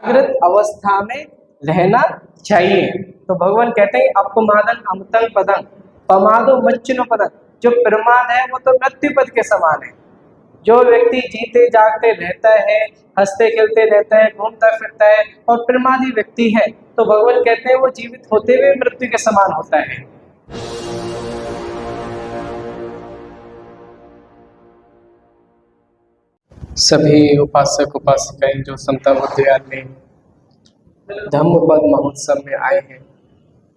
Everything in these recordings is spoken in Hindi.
जागृत अवस्था में रहना चाहिए। तो भगवान कहते हैं अपमादन अमतंग पदंग पमादो मच्चिनो पदंग। जो प्रमाद है वो तो मृत्यु पद के समान है। जो व्यक्ति जीते जागते रहता है, हंसते खेलते रहता है, घूमता फिरता है और प्रमादी व्यक्ति है, तो भगवान कहते हैं वो जीवित होते हुए मृत्यु के समान होता है। सभी उपासक उपासिकाएं जो समता बुद्धियाल में धम्मपद महोत्सव में आए हैं,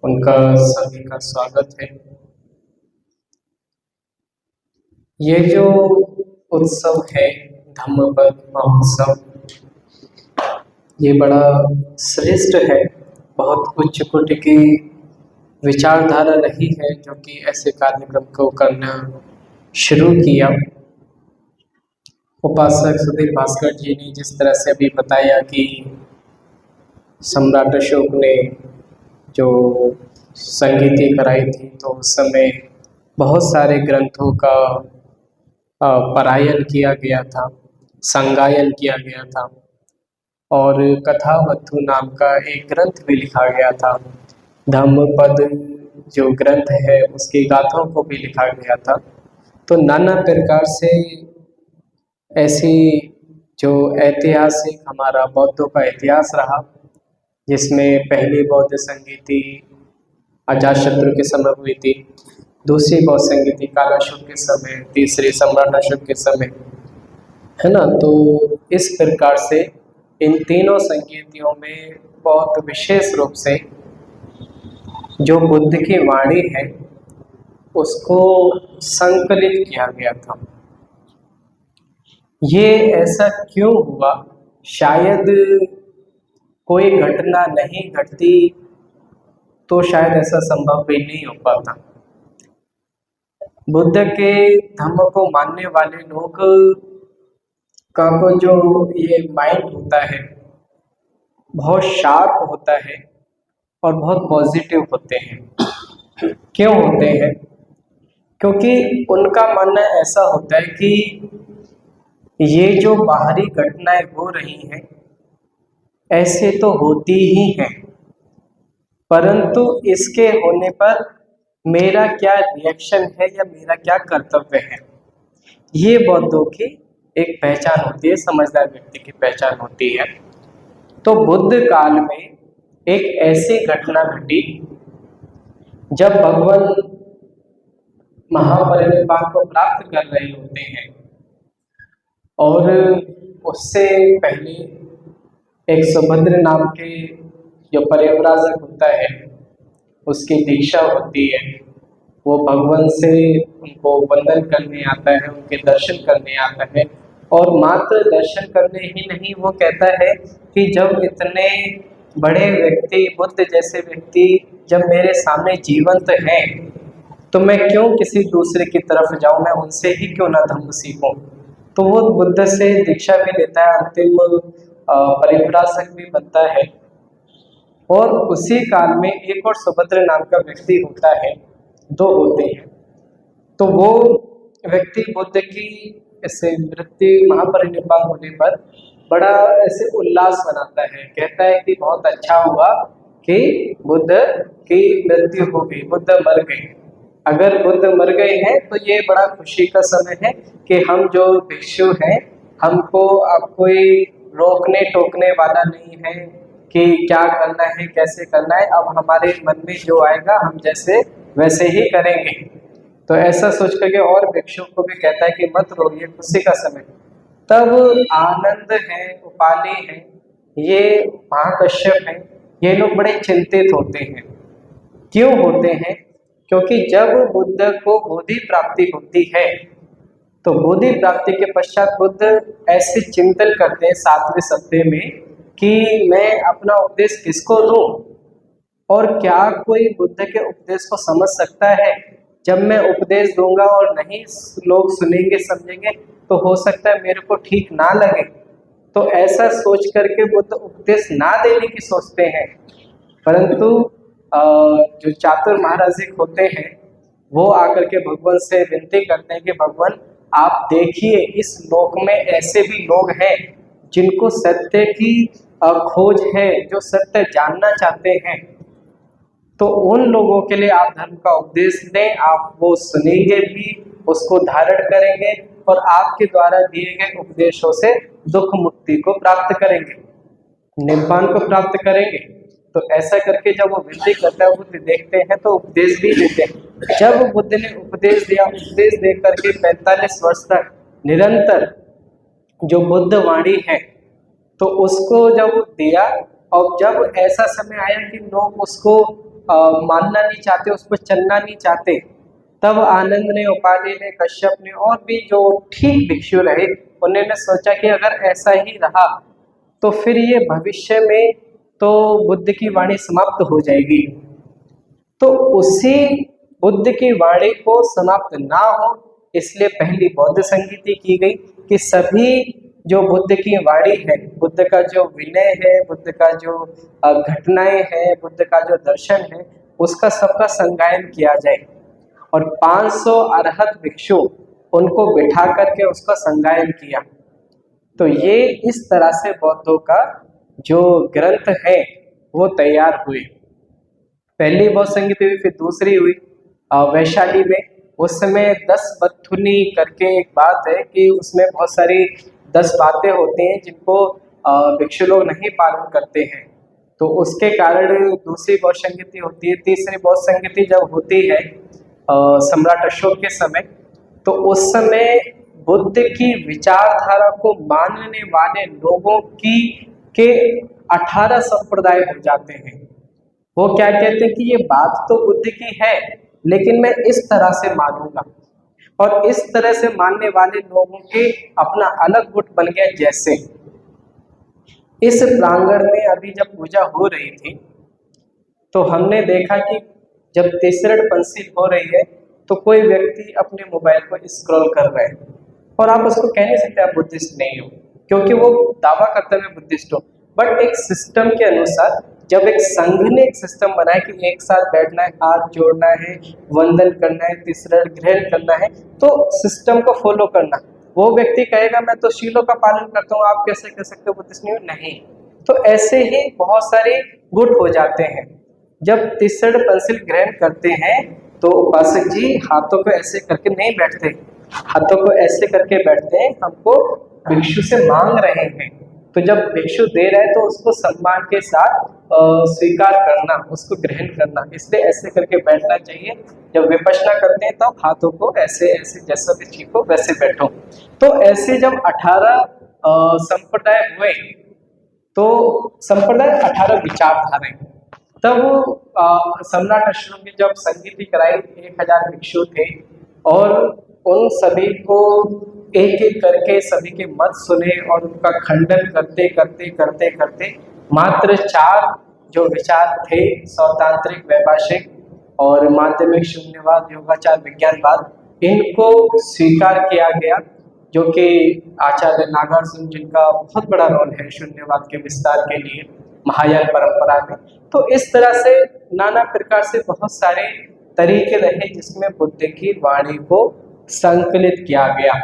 उनका सभी का स्वागत है। ये जो उत्सव है धम्मपद महोत्सव, ये बड़ा श्रेष्ठ है। बहुत उच्च कोटि की विचारधारा रही है जो कि ऐसे कार्यक्रम को करना शुरू किया। उपासक सुधीर भास्कर जी ने जिस तरह से अभी बताया कि सम्राट अशोक ने जो संगीति कराई थी, तो उस समय बहुत सारे ग्रंथों का परायण किया गया था, संगायन किया गया था और कथावत्थु नाम का एक ग्रंथ भी लिखा गया था। धम्मपद जो ग्रंथ है उसकी गाथाओं को भी लिखा गया था। तो नाना प्रकार से ऐसी जो ऐतिहासिक हमारा बौद्धों का इतिहास रहा, जिसमें पहली बौद्ध संगीति अजातशत्रु के समय हुई थी, दूसरी बौद्ध संगीति कालाशोक के समय, तीसरी सम्राट अशोक के समय, है ना। तो इस प्रकार से इन तीनों संगीतियों में बहुत विशेष रूप से जो बुद्ध की वाणी है उसको संकलित किया गया था। ये ऐसा क्यों हुआ? शायद कोई घटना नहीं घटती तो शायद ऐसा संभव भी नहीं हो पाता। बुद्ध के धम्म को मानने वाले लोग का को जो ये माइंड होता है बहुत शार्प होता है और बहुत पॉजिटिव होते हैं। क्यों होते हैं? क्योंकि उनका मानना ऐसा होता है कि ये जो बाहरी घटनाएं हो रही हैं ऐसे तो होती ही हैं, परंतु इसके होने पर मेरा क्या रिएक्शन है या मेरा क्या कर्तव्य है, ये बौद्धों की एक पहचान होती है, समझदार व्यक्ति की पहचान होती है। तो बुद्ध काल में एक ऐसी घटना घटी जब भगवान महापरिनिर्वाण को प्राप्त कर रहे होते हैं और उससे पहले एक सुभद्र नाम के जो परिव्राजक होता है उसकी दीक्षा होती है। वो भगवान से उनको वंदन करने आता है, उनके दर्शन करने आता है और मात्र दर्शन करने ही नहीं, वो कहता है कि जब इतने बड़े व्यक्ति, बुद्ध जैसे व्यक्ति जब मेरे सामने जीवंत हैं तो मैं क्यों किसी दूसरे की तरफ जाऊं, मैं उनसे ही क्यों ना धम्म सीखूं। तो वो बुद्ध से दीक्षा भी लेता है, अंतिम परिव्राजक भी बनता है। और उसी काल में एक और सुभद्र नाम का व्यक्ति होता है, दो होते हैं। तो वो व्यक्ति बुद्ध की ऐसे मृत्यु महापरिनिर्वाण होने पर बड़ा ऐसे उल्लास मनाता है, कहता है कि बहुत अच्छा हुआ कि बुद्ध की मृत्यु हो गई, बुद्ध मर गए। अगर बुद्ध मर गए हैं तो ये बड़ा खुशी का समय है कि हम जो भिक्षु हैं हमको अब कोई रोकने टोकने वाला नहीं है कि क्या करना है कैसे करना है, अब हमारे मन में जो आएगा हम जैसे वैसे ही करेंगे। तो ऐसा सोच करके और भिक्षु को भी कहता है कि मत रो, ये खुशी का समय। तब आनंद है, उपाली है, ये महाकश्यप है, ये लोग बड़े चिंतित होते हैं। क्यों होते हैं? क्योंकि जब बुद्ध को बोधि प्राप्ति होती है तो बोधि प्राप्ति के पश्चात बुद्ध ऐसे चिंतन करते हैं 7वें सप्ताह में कि मैं अपना उपदेश किसको दूं और क्या कोई बुद्ध के उपदेश को समझ सकता है। जब मैं उपदेश दूंगा और नहीं लोग सुनेंगे समझेंगे तो हो सकता है मेरे को ठीक ना लगे। तो ऐसा सोच करके बुद्ध उपदेश ना देने की सोचते हैं। परंतु जो चातुर महाराज होते हैं वो आकर के भगवान से विनती करते हैं कि भगवान आप देखिए इस लोक में ऐसे भी लोग हैं जिनको सत्य की खोज है, जो सत्य जानना चाहते हैं, तो उन लोगों के लिए आप धर्म का उपदेश दें। आप वो सुनेंगे भी, उसको धारण करेंगे और आपके द्वारा दिए गए उपदेशों से दुख मुक्ति को प्राप्त करेंगे, निब्बान को प्राप्त करेंगे। तो ऐसा करके जब वो विनती करता है, बुद्ध देखते हैं तो उपदेश भी देते हैं। जब बुद्ध ने उपदेश दिया, उपदेश दे करके 45 वर्ष तक निरंतर जो बुद्ध वाणी है तो उसको जब दिया, और जब ऐसा समय आया कि लोग उसको मानना नहीं चाहते, उसको चलना नहीं चाहते, तब आनंद ने, उपाली ने, कश्यप ने और भी जो ठीक भिक्षु रहे, उन्होंने सोचा कि अगर ऐसा ही रहा तो फिर ये भविष्य में तो बुद्ध की वाणी समाप्त हो जाएगी। तो उसी बुद्ध की वाणी को समाप्त ना हो इसलिए पहली बौद्ध संगीति की गई कि सभी जो बुद्ध की वाणी है, बुद्ध का जो विनय है, बुद्ध का जो घटनाएं हैं, बुद्ध का जो दर्शन है, उसका सबका संगायन किया जाए। और 500 अरहत भिक्षु उनको बिठा करके उसका संगायन किया। तो ये इस तरह से बौद्धों का जो ग्रंथ है वो तैयार हुए। पहली बौद्ध संगीति हुई, फिर दूसरी हुई वैशाली में। उस समय 10 बत्थुनी करके एक बात है कि उसमें बहुत सारी 10 बातें होती हैं जिनको भिक्षु लोग नहीं पालन करते हैं, तो उसके कारण दूसरी बौद्ध संगीति होती है। तीसरी बौद्ध संगीति जब होती है सम्राट अशोक के समय, तो उस समय बुद्ध की विचारधारा को मानने वाले लोगों की के 18 संप्रदाय हो जाते हैं। वो क्या कहते हैं कि ये बात तो बुद्ध की है लेकिन मैं इस तरह से मानूंगा, और इस तरह से मानने वाले लोगों के अपना अलग गुट बन गया। जैसे इस प्रांगण में अभी जब पूजा हो रही थी तो हमने देखा कि जब तीसरे पंसील हो रही है तो कोई व्यक्ति अपने मोबाइल पर स्क्रॉल कर रहा है, और आप उसको कह नहीं सकते आप बुद्धिस्ट नहीं हो, क्योंकि वो दावा करता है बुद्धिस्ट हो। बट एक सिस्टम के अनुसार जब एक संघ ने एक सिस्टम बनाया कि एक साथ बैठना है, हाथ जोड़ना है, वंदन करना है, तीसरा ग्रहण करना है, तो सिस्टम को फॉलो करना। वो व्यक्ति कहेगा मैं तो शीलों का पालन करता हूँ, आप कैसे कह सकते हो बुद्धिस्ट नहीं हो? नहीं। तो ऐसे ही बहुत सारे गुट हो जाते हैं। जब तीसरा पंसील ग्रहण करते हैं तो उपासक जी हाथों को ऐसे करके नहीं बैठते, हाथों को ऐसे करके बैठते हैं, हमको भिक्षु से मांग रहे हैं। तो जब भिक्षु दे रहे हैं तो उसको सम्मान के साथ स्वीकार करना, उसको ग्रहण करना, इसलिए ऐसे करके बैठना चाहिए। जब विपश्यना करते हैं तब हाथों को ऐसे ऐसे जैसा भी ठीक हो वैसे बैठो। तो ऐसे जब 18 संप्रदाय हुए, तो संप्रदाय 18 विचारधाराएं, तब सम्राट अशोक ने जब संगीति कराई 1000 भिक्षु थे, और उन सभी को एक एक करके सभी के मत सुने और उनका खंडन करते करते करते करते मात्र 4 जो विचार थे, सौतांत्रिक, वैभाषिक और माध्यमिक, शून्यवाद, योगाचार, विज्ञानवाद, इनको स्वीकार किया गया, जो कि आचार्य नागार्जुन जिनका बहुत बड़ा रोल है शून्यवाद के विस्तार के लिए महायान परंपरा में। तो इस तरह से नाना प्रकार से बहुत सारे तरीके रहे जिसमें बुद्ध की वाणी को संकलित किया गया।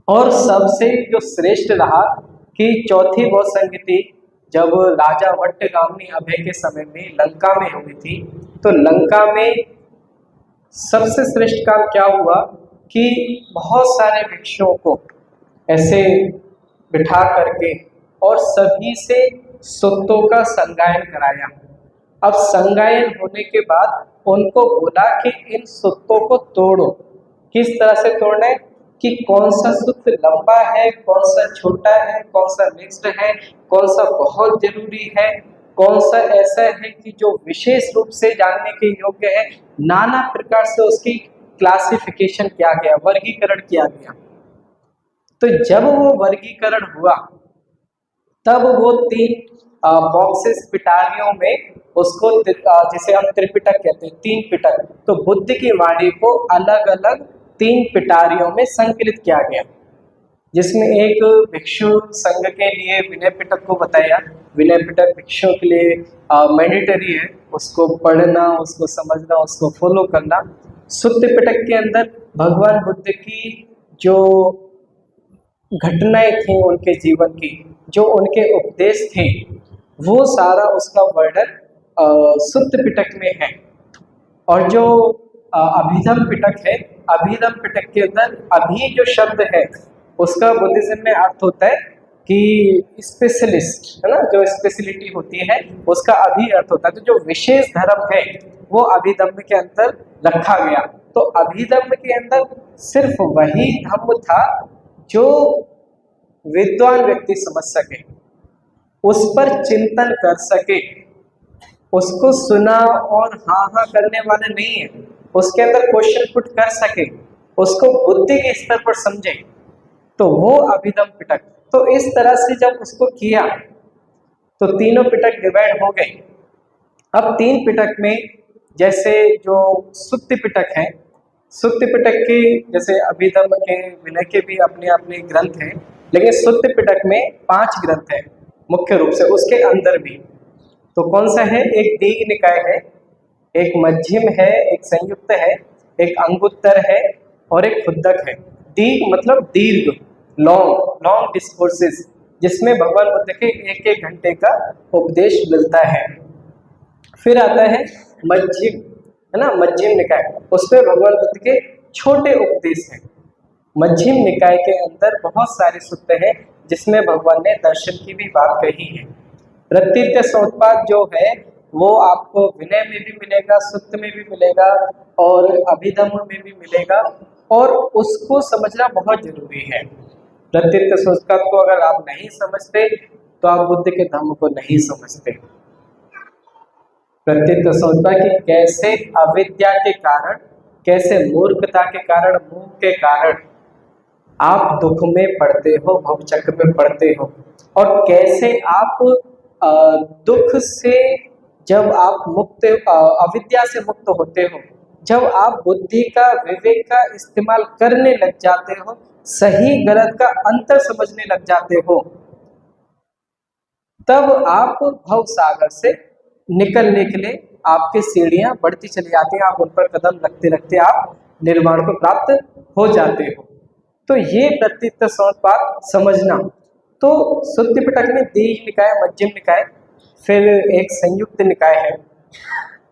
और सबसे जो श्रेष्ठ रहा कि चौथी बौद्ध संगीति जब राजा वट्टगामनी अभय के समय में लंका में हुई थी, तो लंका में सबसे श्रेष्ठ काम क्या हुआ कि बहुत सारे भिक्षुओं को ऐसे बिठा करके और सभी से सुत्तों का संगायन कराया। अब संगायन होने के बाद उनको बोला कि इन सुत्तों को तोड़ो। किस तरह से तोड़ना है कि कौन सा सूत्र लंबा है, कौन सा छोटा है, कौन सा मिक्स्ड है, कौन सा बहुत जरूरी है, कौन सा ऐसा है कि जो विशेष रूप से जानने के योग्य है। नाना प्रकार से उसकी क्लासिफिकेशन किया गया, वर्गीकरण किया गया। तो जब वो वर्गीकरण हुआ तब वो 3 बॉक्सेस पिटारियों में उसको जिसे हम त्रिपिटक कहते हैं, 3 पिटक, तो बुद्ध की वाणी को अलग अलग 3 पिटारियों में संकलित किया गया, जिसमें एक भिक्षु संघ के लिए विनय पिटक को बताया। विनय पिटक भिक्षुओं के लिए मैंडेटरी है, उसको पढ़ना, उसको समझना, उसको फॉलो करना। सुत्त पिटक के अंदर भगवान बुद्ध की जो घटनाएं थी उनके जीवन की, जो उनके उपदेश थे वो सारा उसका वर्णन सुत्त पिटक में है। और जो अभिधम पिटक है, अभिधम पिटक के अंदर अभी जो शब्द है उसका बुद्धिज्म में अर्थ होता है कि स्पेशलिस्ट, है ना, जो स्पेशलिटी होती है उसका अभी अर्थ होता है। तो जो विशेष धर्म है वो अभिधम्म के अंदर रखा गया। तो अभिधम्म के अंदर सिर्फ वही धम्म था जो विद्वान व्यक्ति समझ सके, उस पर चिंतन कर सके, उसको सुना और हाँ हाँ करने वाले नहीं है, उसके अंदर क्वेश्चन पुट कर सके, उसको बुद्धि के स्तर पर समझे, तो वो अभिधम पिटक। तो इस तरह से जब उसको किया तो तीनों पिटक डिवाइड हो गए। अब तीन पिटक में जैसे जो सुत्त पिटक है, सुत्त पिटक के जैसे अभिधम के विनय के भी अपने अपने ग्रंथ हैं, लेकिन सुत्त पिटक में 5 ग्रंथ हैं मुख्य रूप से, उसके अंदर भी। तो कौन सा है? एक दीघ निकाय है, एक मध्यम है, एक संयुक्त है, एक अंगुत्तर है और एक खुद्दक है। दीघ मतलब दीर्घ, लॉन्ग लॉन्ग डिस्कोर्सेस, जिसमें भगवान बुद्ध के 1-1 घंटे का उपदेश मिलता है। फिर आता है मध्यम, है ना, मध्यम निकाय, उसमें भगवान बुद्ध के छोटे उपदेश हैं। मध्यम निकाय के अंदर बहुत सारे सुत्त हैं जिसमें भगवान ने दर्शन की भी बात कही है। प्रतीत्य समुत्पाद जो है वो आपको विनय में भी मिलेगा, सुत्त में भी मिलेगा और अभिधम्म में भी मिलेगा, और उसको समझना बहुत जरूरी है। प्रतीत्य समुत्पाद को अगर आप नहीं समझते तो आप बुद्ध के धम्म को नहीं समझते। प्रतीत्य समुत्पाद कि कैसे अविद्या के कारण, कैसे मूर्खता के कारण, मोह के कारण आप दुख में पड़ते हो, भवचक्र में पड़ते हो, और कैसे आप दुख से जब आप मुक्त, अविद्या से मुक्त होते हो, जब आप बुद्धि का, विवेक का इस्तेमाल करने लग जाते हो, सही गलत का अंतर समझने लग जाते हो, तब आप भव सागर से निकलने के लिए आपकी सीढ़ियां बढ़ती चली जाती हैं, आप उन पर कदम रखते रखते आप निर्वाण को प्राप्त हो जाते हो। तो ये प्रतीत्य समुत्पाद समझना। तो सुत्त पिटक में दीघ निकाय, मध्यम निकाय, फिर एक संयुक्त निकाय है।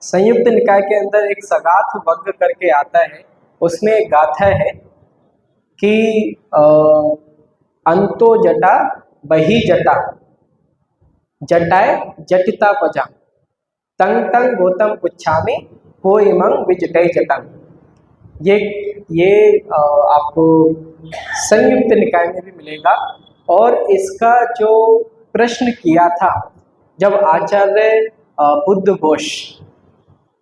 संयुक्त निकाय के अंदर एक सगाथ वग्ग करके आता है, उसमें एक गाथा है कि अंतो जटा बही जटा, जटाए जटिता पजा, तंग तंग गौतम पुच्छामि हो इमंग विजटय जटंग। ये आपको संयुक्त निकाय में भी मिलेगा। और इसका जो प्रश्न किया था जब आचार्य बुद्ध घोष,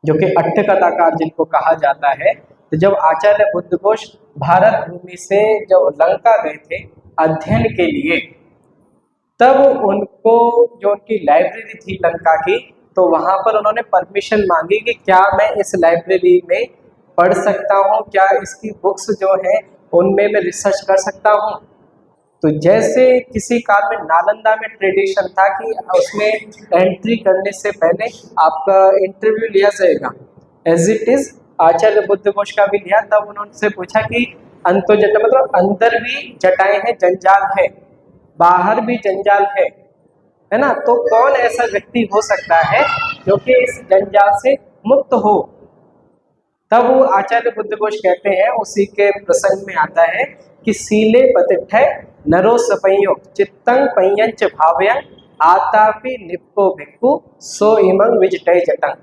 जो कि अट्ठकथाकार जिनको कहा जाता है, तो जब आचार्य बुद्ध घोष भारत भूमि से जब लंका गए थे अध्ययन के लिए, तब उनको जो उनकी लाइब्रेरी थी लंका की, तो वहां पर उन्होंने परमिशन मांगी कि क्या मैं इस लाइब्रेरी में पढ़ सकता हूँ, क्या इसकी बुक्स जो है उनमें मैं रिसर्च कर सकता हूँ। तो जैसे किसी काल में नालंदा में ट्रेडिशन था कि उसमें एंट्री करने से पहले आपका इंटरव्यू लिया जाएगा, एज इट इज आचार्य बुद्ध घोष का भी लिया। तब उन्होंने पूछा कि अंतो जटा मतलब अंदर भी जटाएं हैं, जंजाल है, बाहर भी जंजाल है ना, तो कौन ऐसा व्यक्ति हो सकता है जो कि इस जंजाल से मुक्त हो। तब वो आचार्य बुद्ध घोष कहते हैं, उसी के प्रसंग में आता है कि सीले पतिठय नरो सपयो चित्तंग पयंच भावयं आतापि निप्पो भिक्खु सो इमंग विजटय जटंग।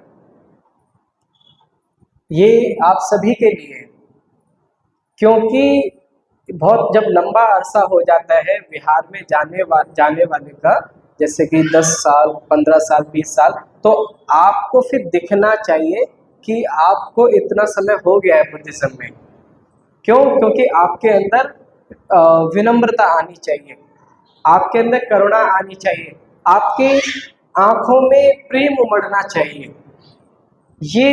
ये आप सभी के लिए, क्योंकि बहुत जब लंबा अरसा हो जाता है विहार में जाने वाले का, जैसे कि 10 साल, 15 साल, 20 साल, तो आपको फिर दिखना चाहिए कि आपको इतना समय हो गया है बुद्धिज्म में। क्यों? क्योंकि आपके अंदर विनम्रता आनी चाहिए, आपके अंदर करुणा आनी चाहिए, आपकी आंखों में प्रेम उमड़ना चाहिए। ये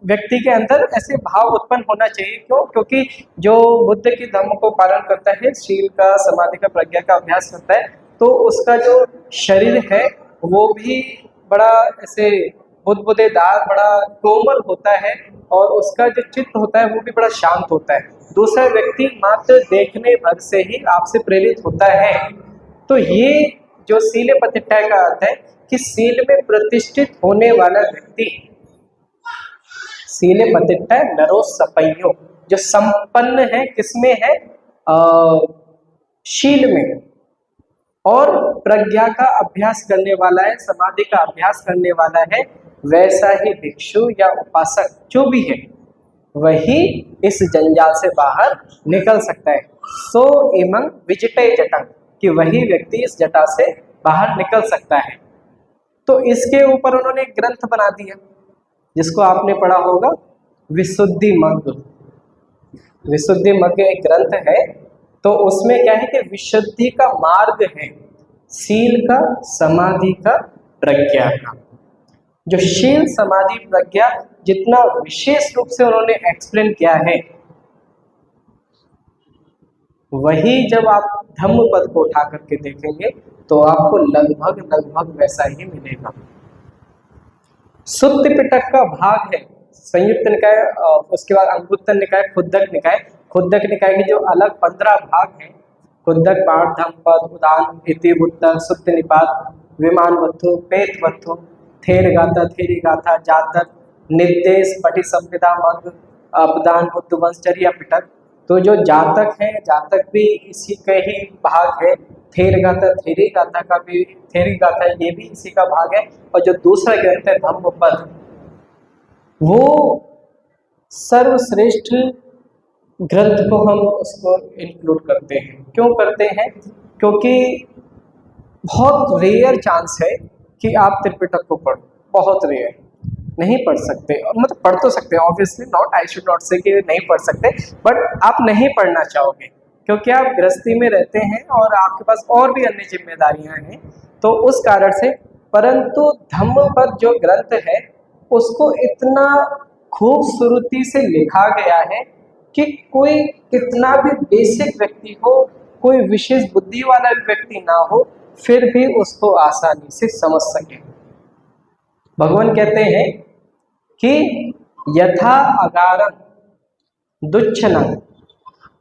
व्यक्ति के अंदर ऐसे भाव उत्पन्न होना चाहिए। क्यों? क्योंकि जो बुद्ध के धर्म को पालन करता है, शील का, समाधि का, प्रज्ञा का अभ्यास करता है, तो उसका जो शरीर है वो भी बड़ा ऐसे बुदबुदेदार, बड़ा कोमल होता है, और उसका जो चित्त होता है वो भी बड़ा शांत होता है। दूसरा व्यक्ति मात्र देखने भर से ही आपसे प्रेरित होता है, तो ये जो शीले प्रतिष्ठा का अर्थ है कि शील में प्रतिष्ठित होने वाला व्यक्ति, शीले प्रतिष्ठा नरो सपयो, जो संपन्न है किसमें है, शील में, और प्रज्ञा का अभ्यास करने वाला है, समाधि का अभ्यास करने वाला है, वैसा ही भिक्षु या उपासक जो भी है वही इस जंजाल से बाहर निकल सकता है। सो एमं विजिटे जटं, कि वही व्यक्ति इस जटा से बाहर निकल सकता है। तो इसके ऊपर उन्होंने एक ग्रंथ बना दिया जिसको आपने पढ़ा होगा, विशुद्धि मग्ग। विशुद्धि मग्ग एक ग्रंथ है, तो उसमें क्या है कि विशुद्धि का मार्ग है, शील का, समाधि का, प्रज्ञा का। जो शील समाधि प्रज्ञा जितना विशेष रूप से उन्होंने एक्सप्लेन किया है, वही जब आप धम्म पद को उठा करके देखेंगे तो आपको लगभग लगभग वैसा ही मिलेगा। सुत्त पिटक का भाग है संयुक्त निकाय, उसके बाद अंगुत्तर निकाय, खुद्दक निकाय। खुद्दक निकाय के जो अलग 15 भाग हैं, खुद्दक, पाठ, धम्मपद, उदान, इति, उत्तर, सुत्त निपात, विमान वत्थु, पेत वत्थु, थेर गाथा, थेरी गाथा, जातक, निर्देश, पटि संविदा, मग, अपदान, बुद्ध वंशचर्या, पिटक। तो जो जातक है, जातक भी इसी के ही भाग है। थेर गाथा, थेरी गाथा का भी, थेरी गाथा ये भी इसी का भाग है। और जो दूसरा ग्रंथ है धम्मपद, वो सर्वश्रेष्ठ ग्रंथ को हम उसको इंक्लूड करते हैं। क्यों करते हैं? क्योंकि बहुत रेयर चांस है कि आप त्रिपिटक को पढ़ो, बहुत रेयर, नहीं पढ़ सकते, मतलब पढ़ तो सकते हैं, obviously not, I should not से कि नहीं पढ़ सकते, बट आप नहीं पढ़ना चाहोगे क्योंकि आप गृहस्थी में रहते हैं और आपके पास और भी अन्य जिम्मेदारियां हैं, तो उस कारण से। परंतु धम्मपद जो ग्रंथ है उसको इतना खूबसूरती से लिखा गया है कि कोई कितना भी बेसिक व्यक्ति हो, कोई विशेष बुद्धि वाला भी व्यक्ति ना हो, फिर भी उसको आसानी से समझ सके। भगवान कहते हैं कि यथा अगारं दुच्छनं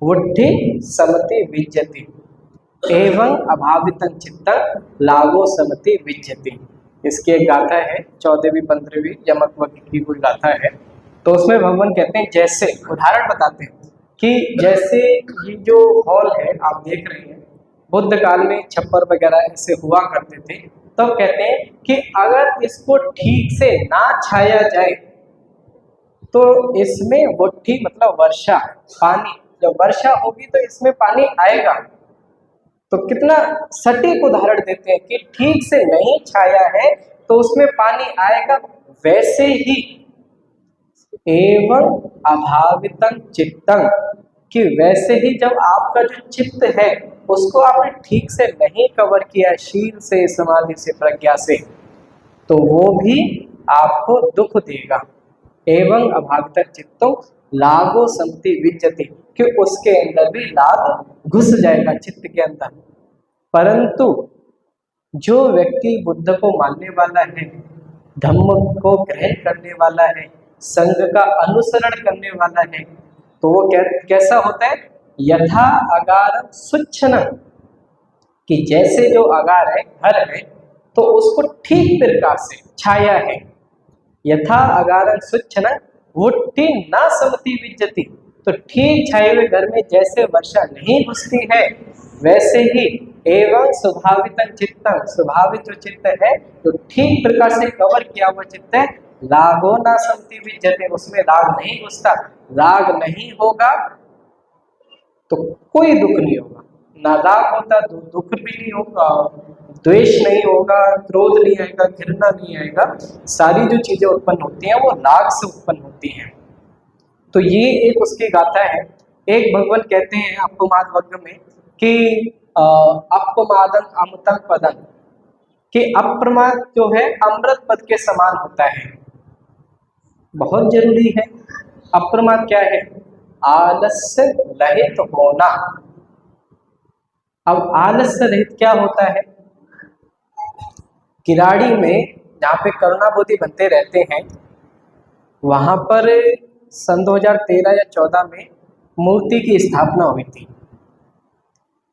वुद्धि समति विज्जति एवं अभावितं चित्तं लाभो समति विज्जति। इसकी एक गाथा है, 14वीं 15वीं यमक वक्र की कोई गाथा है। तो उसमें भगवान कहते हैं, जैसे उदाहरण बताते हैं कि जैसे ये जो हॉल है आप देख रहे हैं, बुद्ध काल में छप्पर वगैरह ऐसे हुआ करते थे। तब कहते हैं कि अगर इसको ठीक से ना छाया जाए तो इसमें वुद्धि मतलब वर्षा, पानी, जब वर्षा होगी तो इसमें पानी आएगा। तो कितना सटीक उदाहरण देते हैं कि ठीक से नहीं छाया है तो उसमें पानी आएगा। वैसे ही एवं अभावितं चित्तं, कि वैसे ही जब आपका जो चित्त है उसको आपने ठीक से नहीं कवर किया शील से, समाधि से, प्रज्ञा से, तो वो भी आपको दुख देगा। एवं अभावितं चित्तं लाभो समति विज्जति, कि उसके अंदर भी लाभ घुस जाएगा चित्त के अंदर। परंतु जो व्यक्ति बुद्ध को मानने वाला है, धम्म को ग्रहण करने वाला है, संघ का अनुसरण करने वाला है, तो वो कैसा होता है? यथा अगारं सुच्छनं, कि जैसे जो अगार है, घर है, तो उसको ठीक प्रकार से छाया है। यथा अगारं सुच्छनं वुद्धि न समति विज्जति, तो ठीक छाए हुए घर में जैसे वर्षा नहीं घुसती है, वैसे ही एवं स्वाभावितं चित्तं, स्वाभाविक जो चित्त है तो ठीक प्रकार से कवर किया हुआ चित्त है, रागो न समति विज्जति, उसमें राग नहीं घुसता। राग नहीं होगा तो कोई दुख नहीं होगा, ना राग होता तो दुख भी नहीं होगा, द्वेष नहीं होगा, क्रोध नहीं आएगा, घृणा नहीं आएगा। सारी जो चीजें उत्पन्न होती हैं वो राग से उत्पन्न होती हैं। तो ये एक उसकी गाथा है। एक भगवान कहते हैं अपमाद वर्ग में कि अपमादं अमृतं पदं, कि अप्रमाद जो है अमृत पद के समान होता है, बहुत जरूरी है। अप्रमाद क्या है? आलस्य रहित होना। अब आलस्य रहित क्या होता है? किराड़ी में जहाँ पे करुणाबोधि बनते रहते हैं, वहां पर सन 2013 या 14 में मूर्ति की स्थापना हुई थी।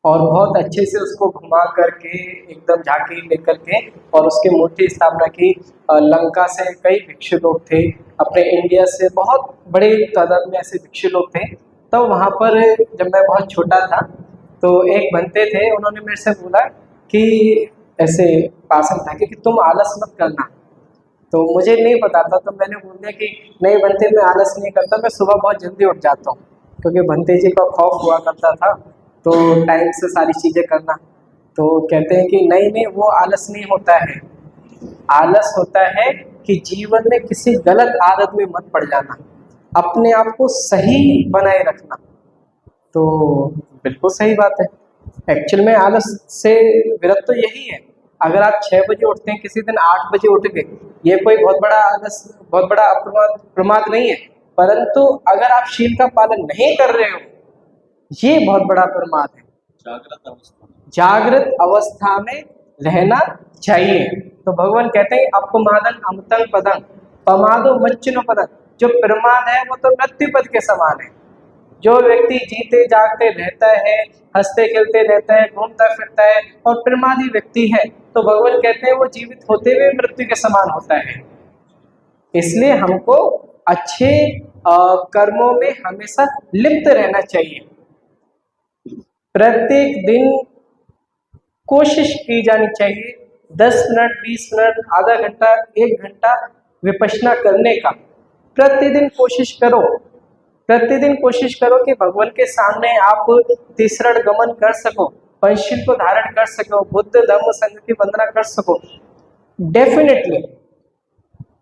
और बहुत अच्छे से उसको घुमा करके एकदम झांकी लेकर के और उसकी मूर्ति स्थापना की। लंका से कई भिक्षु लोग थे, अपने इंडिया से बहुत बड़े तादाद में ऐसे भिक्षु लोग थे। तो वहाँ पर जब मैं बहुत छोटा था तो एक बनते थे, उन्होंने मेरे से बोला कि ऐसे पासन था कि तुम आलस मत करना। तो मुझे नहीं पता था, तो मैंने बोल दिया कि नहीं बनते, मैं आलस नहीं करता, मैं सुबह बहुत जल्दी उठ जाता हूँ, क्योंकि बनते जी का खौफ हुआ करता था तो टाइम से सारी चीज़ें करना। तो कहते हैं कि नहीं नहीं, वो आलस नहीं होता है, आलस होता है कि जीवन में किसी गलत आदत में मत पड़ जाना, अपने आप को सही बनाए रखना। तो बिल्कुल सही बात है। एक्चुअल में आलस से विरत तो यही है। अगर आप 6 बजे उठते हैं, किसी दिन 8 बजे उठ गए, ये कोई बहुत बड़ा आलस, बहुत बड़ा प्रमाद नहीं है, परंतु अगर आप शील का पालन नहीं कर रहे हो, ये बहुत बड़ा प्रमाद है। जागृत अवस्था में रहना चाहिए। तो भगवान कहते हैं अपमादन अमतंग पदं पमादो मच्चिनो पदं, जो प्रमाद है वो तो मृत्यु पद के समान है। जो व्यक्ति जीते जागते रहता है, हंसते खेलते रहता है, घूमता फिरता है और प्रमादी व्यक्ति है, तो भगवान कहते हैं वो जीवित होते हुए मृत्यु के समान होता है। इसलिए हमको अच्छे कर्मों में हमेशा लिप्त रहना चाहिए। प्रत्येक दिन कोशिश की जानी चाहिए 10 मिनट, 20 मिनट, आधा घंटा, 1 घंटा विपश्यना करने का। प्रतिदिन कोशिश करो, प्रतिदिन कोशिश करो कि भगवान के सामने आप तीसरण गमन कर सको, पंचशील को धारण कर सको, बुद्ध धम्म संघ की वंदना कर सको। डेफिनेटली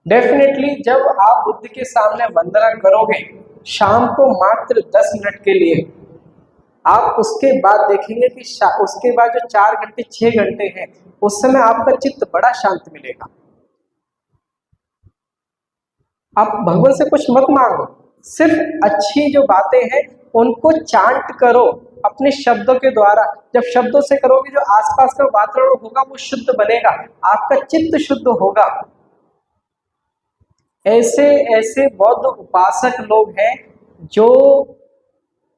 डेफिनेटली जब आप बुद्ध के सामने वंदना करोगे शाम को मात्र 10 मिनट के लिए, आप उसके बाद देखेंगे कि उसके बाद जो 4 घंटे 6 घंटे हैं, उस समय आपका चित्त बड़ा शांत मिलेगा। आप भगवान से कुछ मत मांगो, सिर्फ अच्छी जो बातें हैं उनको चांट करो अपने शब्दों के द्वारा। जब शब्दों से करोगे, जो आसपास का वातावरण होगा वो शुद्ध बनेगा, आपका चित्त शुद्ध होगा। ऐसे ऐसे बौद्ध उपासक लोग हैं जो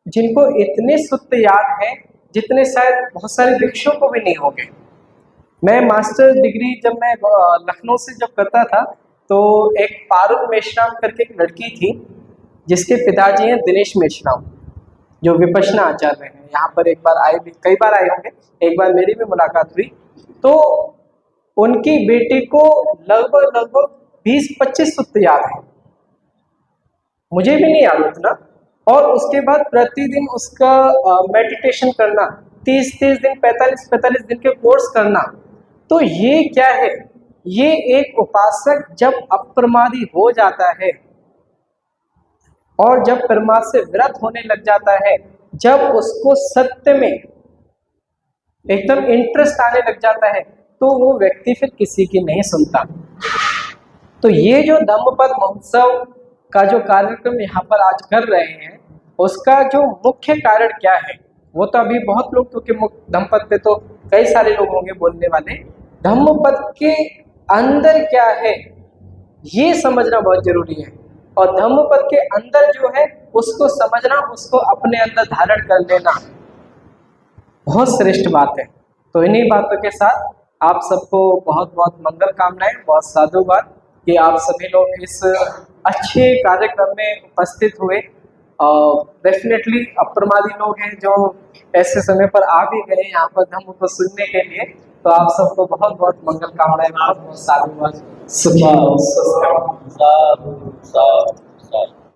जिनको इतने सूत्र याद हैं जितने शायद बहुत सारे भिक्षुओं को भी नहीं होंगे। मैं मास्टर डिग्री जब मैं लखनऊ से जब करता था, तो एक पारुल मेश्राम करके एक लड़की थी जिसके पिताजी हैं दिनेश मेश्राम, जो विपश्यना आचार्य हैं। यहाँ पर एक बार आए भी, कई बार आए होंगे, एक बार मेरी भी मुलाकात हुई। तो उनकी बेटी को लगभग लगभग 20-25 सूत्र याद है, मुझे भी नहीं याद उतना। और उसके बाद प्रतिदिन उसका मेडिटेशन करना, 30-30 दिन, 45-45 दिन के कोर्स करना। तो ये क्या है, ये एक उपासक जब अप्रमादी हो जाता है और जब प्रमाद से विरत होने लग जाता है, जब उसको सत्य में एकदम इंटरेस्ट आने लग जाता है, तो वो व्यक्ति फिर किसी की नहीं सुनता। तो ये जो धम्मपद महोत्सव का जो कार्यक्रम यहाँ पर आज कर रहे हैं, उसका जो मुख्य कारण क्या है, वो तो अभी बहुत लोग, क्योंकि धम्मपद पे तो कई सारे लोग होंगे बोलने वाले, धम्मपद के अंदर क्या है ये समझना बहुत जरूरी है। और धम्मपद के अंदर जो है उसको समझना, उसको अपने अंदर धारण कर लेना बहुत श्रेष्ठ बात है। तो इन्हीं बातों के साथ आप सबको बहुत बहुत मंगल कामनाएं, बहुत साधुवाद कि आप सभी लोग इस अच्छे कार्यक्रम में उपस्थित हुए। डेफिनेटली अप्रमादी लोग हैं जो ऐसे समय पर आ भी गए यहाँ पर धम्म को सुनने के लिए। तो आप सबको बहुत बहुत मंगल कामनाएं, बहुत बहुत साधुवाद।